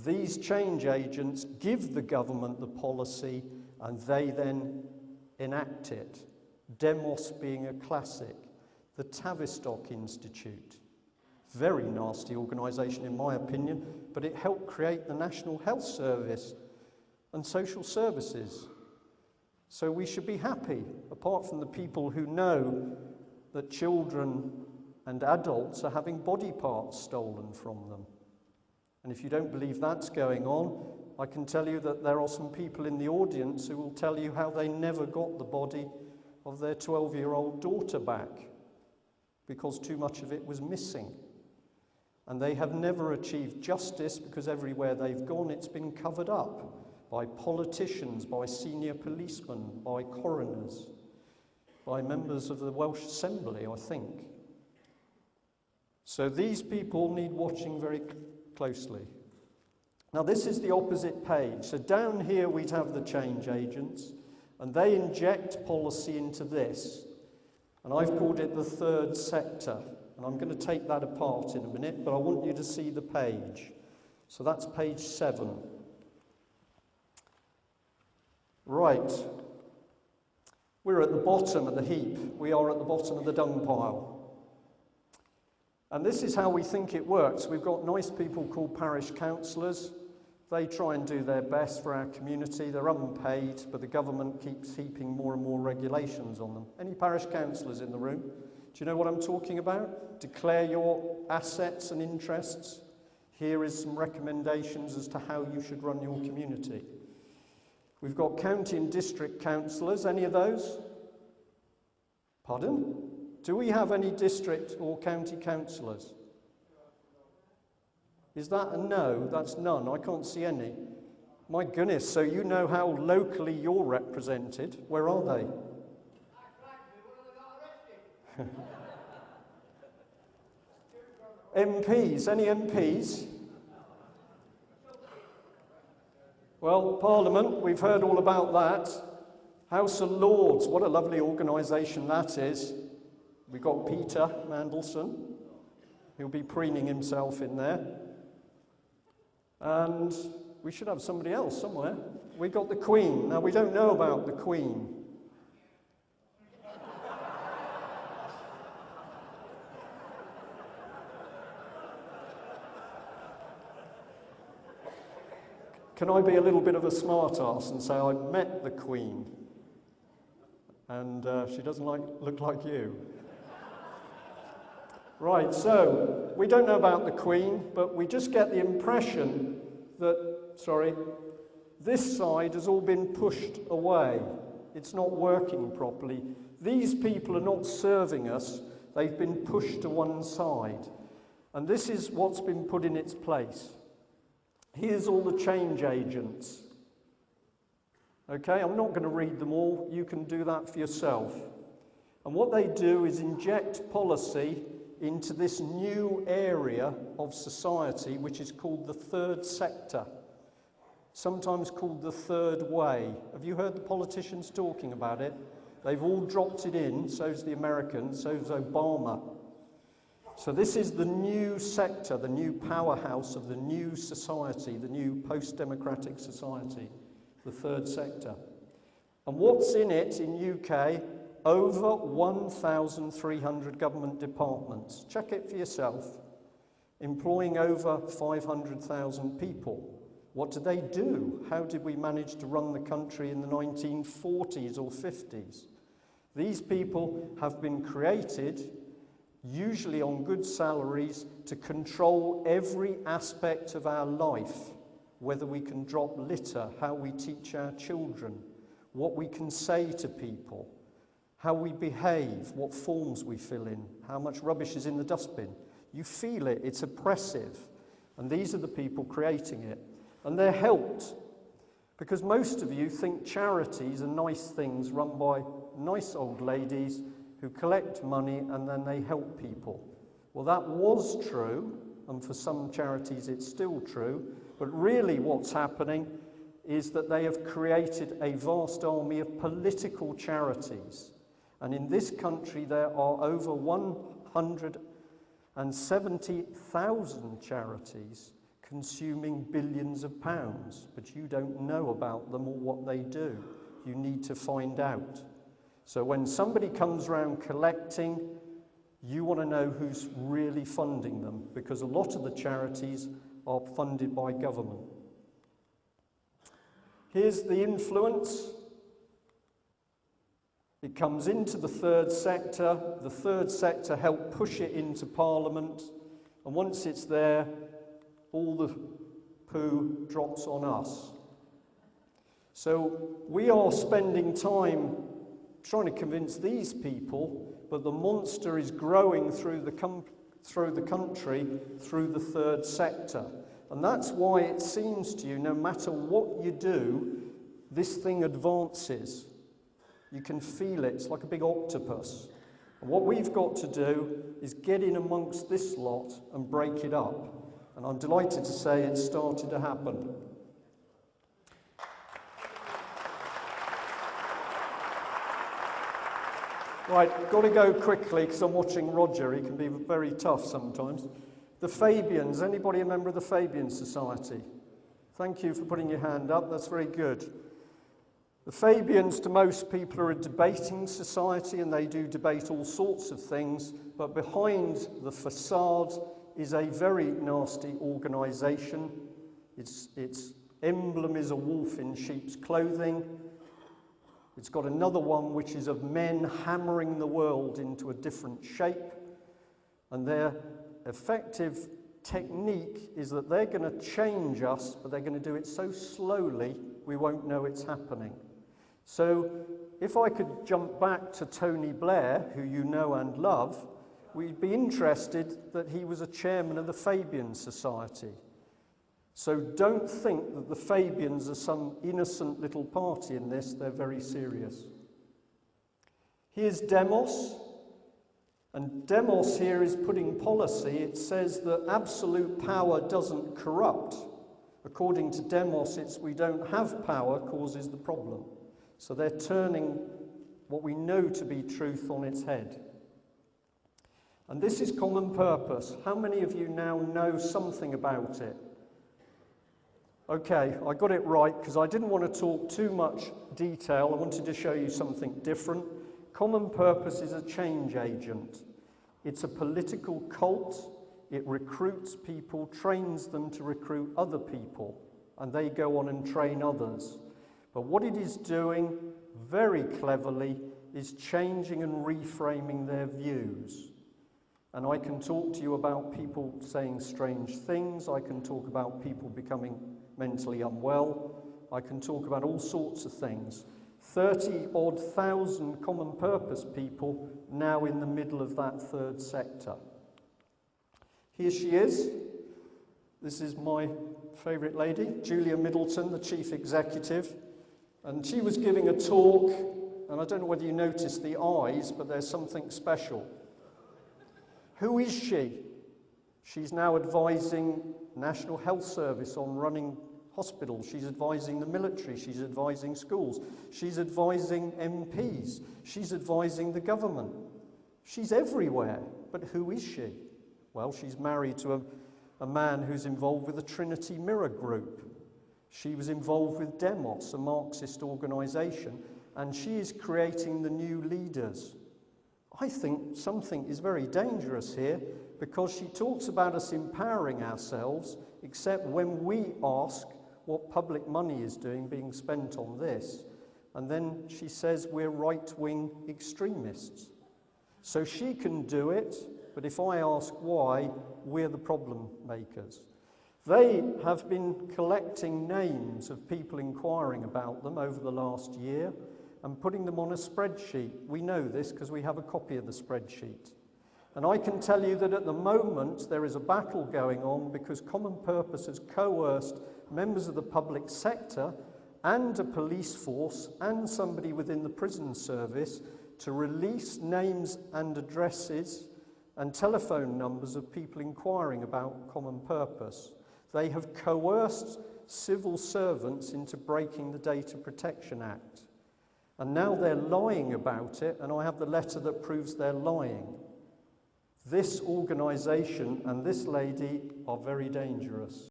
These change agents give the government the policy and they then enact it. Demos being a classic. The Tavistock Institute. Very nasty organisation in my opinion, but it helped create the National Health Service and social services. So we should be happy, apart from the people who know that children and adults are having body parts stolen from them. And if you don't believe that's going on, I can tell you that there are some people in the audience who will tell you how they never got the body of their 12-year-old daughter back because too much of it was missing. And they have never achieved justice because everywhere they've gone it's been covered up by politicians, by senior policemen, by coroners, by members of the Welsh Assembly, I think. So these people need watching very closely. Now this is the opposite page. So down here we'd have the change agents, and they inject policy into this. And I've called it the third sector. And I'm going to take that apart in a minute, but I want you to see the page. So that's page 7. Right. We're at the bottom of the heap. We are at the bottom of the dung pile. And this is how we think it works. We've got nice people called parish councillors. They try and do their best for our community. They're unpaid, but the government keeps heaping more and more regulations on them. Any parish councillors in the room? Do you know what I'm talking about? Declare your assets and interests. Here is some recommendations as to how you should run your community. We've got county and district councillors. Any of those? Pardon? Do we have any district or county councillors? Is that a no? That's none. I can't see any. My goodness, so you know how locally you're represented. Where are they? MPs, any MPs? Well, Parliament, we've heard all about that. House of Lords, what a lovely organisation that is. We've got Peter Mandelson. He'll be preening himself in there. And we should have somebody else somewhere. We've got the Queen. Now, we don't know about the Queen. Can I be a little bit of a smart-ass and say I met the Queen and she doesn't look like you? Right, so we don't know about the Queen, but we just get the impression that, this side has all been pushed away. It's not working properly. These people are not serving us. They've been pushed to one side. And this is what's been put in its place. Here's all the change agents. Okay, I'm not going to read them all. You can do that for yourself. And what they do is inject policy into this new area of society, which is called the third sector, sometimes called the third way. Have you heard the politicians talking about it? They've all dropped it in, so's the Americans, so's Obama. So this is the new sector, the new powerhouse of the new society, the new post-democratic society, the third sector. And what's in it in UK? Over 1,300 government departments. Check it for yourself. Employing over 500,000 people. What do they do? How did we manage to run the country in the 1940s or 50s? These people have been created, usually on good salaries, to control every aspect of our life. Whether we can drop litter, how we teach our children, what we can say to people, how we behave, what forms we fill in, how much rubbish is in the dustbin. You feel it, it's oppressive. And these are the people creating it. And they're helped, because most of you think charities are nice things run by nice old ladies who collect money and then they help people. Well, that was true, and for some charities it's still true, but really what's happening is that they have created a vast army of political charities. And in this country there are over 170,000 charities consuming billions of pounds, but you don't know about them or what they do. You need to find out. So when somebody comes around collecting, you want to know who's really funding them, because a lot of the charities are funded by government. Here's the influence. It comes into the third sector. The third sector help push it into Parliament, and once it's there, all the poo drops on us. So we are spending time trying to convince these people, but the monster is growing through the country, through the third sector. And that's why it seems to you, no matter what you do, this thing advances. You can feel it. It's like a big octopus. And what we've got to do is get in amongst this lot and break it up. And I'm delighted to say it's started to happen. Right, got to go quickly because I'm watching Roger. He can be very tough sometimes. The Fabians. Anybody a member of the Fabian Society? Thank you for putting your hand up. That's very good. The Fabians, to most people, are a debating society, and they do debate all sorts of things, but behind the facade is a very nasty organisation. Its emblem is a wolf in sheep's clothing. It's got another one which is of men hammering the world into a different shape, and their effective technique is that they're going to change us, but they're going to do it so slowly we won't know it's happening. So if I could jump back to Tony Blair, who you know and love, we'd be interested that he was a chairman of the Fabian Society. So don't think that the Fabians are some innocent little party in this. They're very serious. Here's Demos. And Demos here is putting policy. It says that absolute power doesn't corrupt. According to Demos, it's we don't have power causes the problem. So they're turning what we know to be truth on its head. And this is common purpose. How many of you now know something about it? Okay, I got it right because I didn't want to talk too much detail. I wanted to show you something different. Common purpose is a change agent. It's a political cult. It recruits people, trains them to recruit other people, and they go on and train others. But what it is doing very cleverly is changing and reframing their views. And I can talk to you about people saying strange things. I can talk about people becoming mentally unwell. I can talk about all sorts of things. 30-odd thousand common purpose people now in the middle of that third sector. Here she is. This is my favourite lady, Julia Middleton, the chief executive. And she was giving a talk, and I don't know whether you noticed the eyes, but there's something special. Who is she? She's now advising National Health Service on running hospitals. She's advising the military. She's advising schools. She's advising MPs. She's advising the government. She's everywhere. But who is she? Well, she's married to a man who's involved with the Trinity Mirror Group. She was involved with Demos, a Marxist organisation, and she is creating the new leaders. I think something is very dangerous here because she talks about us empowering ourselves, except when we ask what public money is being spent on this. And then she says we're right-wing extremists. So she can do it, but if I ask why, we're the problem makers. They have been collecting names of people inquiring about them over the last year and putting them on a spreadsheet. We know this because we have a copy of the spreadsheet. And I can tell you that at the moment there is a battle going on because Common Purpose has coerced members of the public sector and a police force and somebody within the prison service to release names and addresses and telephone numbers of people inquiring about Common Purpose. They have coerced civil servants into breaking the Data Protection Act. And now they're lying about it, and I have the letter that proves they're lying. This organisation and this lady are very dangerous.